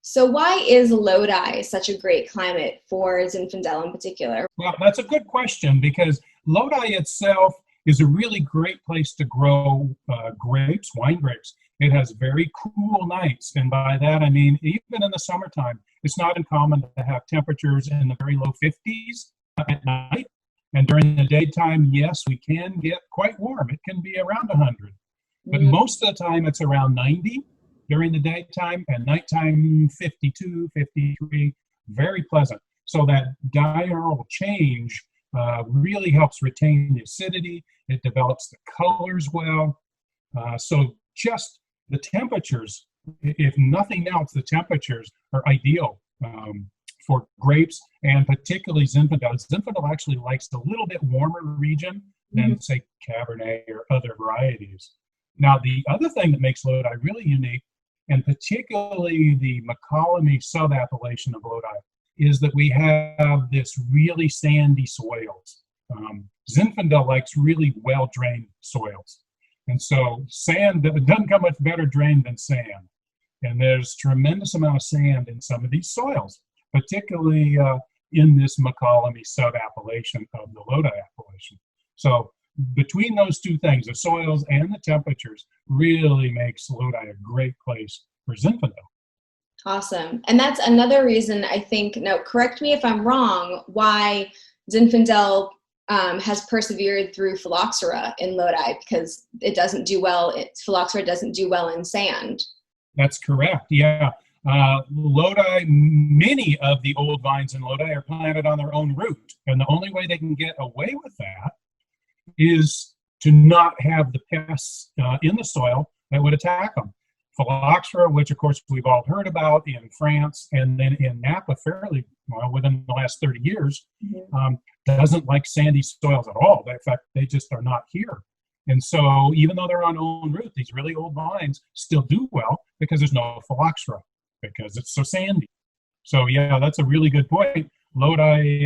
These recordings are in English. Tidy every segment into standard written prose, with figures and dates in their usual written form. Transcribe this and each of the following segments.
So why is Lodi such a great climate for Zinfandel in particular? Well, that's a good question because Lodi itself is a really great place to grow grapes, wine grapes. It has very cool nights, and by that I mean even in the summertime, it's not uncommon to have temperatures in the very low 50s at night. And during the daytime, yes, we can get quite warm. It can be around 100. But Mm, most of the time, it's around 90 during the daytime, and nighttime 52, 53, very pleasant. So that diurnal change really helps retain the acidity. It develops the colors well. So just the temperatures, if nothing else, the temperatures are ideal for grapes, and particularly Zinfandel. Zinfandel actually likes a little bit warmer region mhm. than, say, Cabernet or other varieties. Now, the other thing that makes Lodi really unique, and particularly the McCollum sub-appellation of Lodi, is that we have this really sandy soils. Zinfandel likes really well-drained soils. And so sand, it doesn't come much better drained than sand. And there's tremendous amount of sand in some of these soils, particularly in this McCollum sub-appellation of the Lodi appellation. So between those two things, the soils and the temperatures, really makes Lodi a great place for Zinfandel. Awesome. And that's another reason I think, now correct me if I'm wrong, why Zinfandel has persevered through phylloxera in Lodi, because it doesn't do well, phylloxera doesn't do well in sand. That's correct. Yeah. Lodi, many of the old vines in Lodi are planted on their own root. And the only way they can get away with that is to not have the pests in the soil that would attack them. Phylloxera, which of course we've all heard about in France and then in Napa fairly well within the last 30 years, doesn't like sandy soils at all. In fact, they just are not here. And so even though they're on own root, these really old vines still do well because there's no phylloxera, because it's so sandy. So yeah, that's a really good point. Lodi,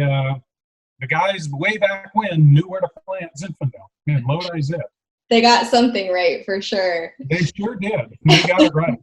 the guys way back when knew where to plant Zinfandel, and Lodi's it. They got something right for sure. They sure did. They got it right.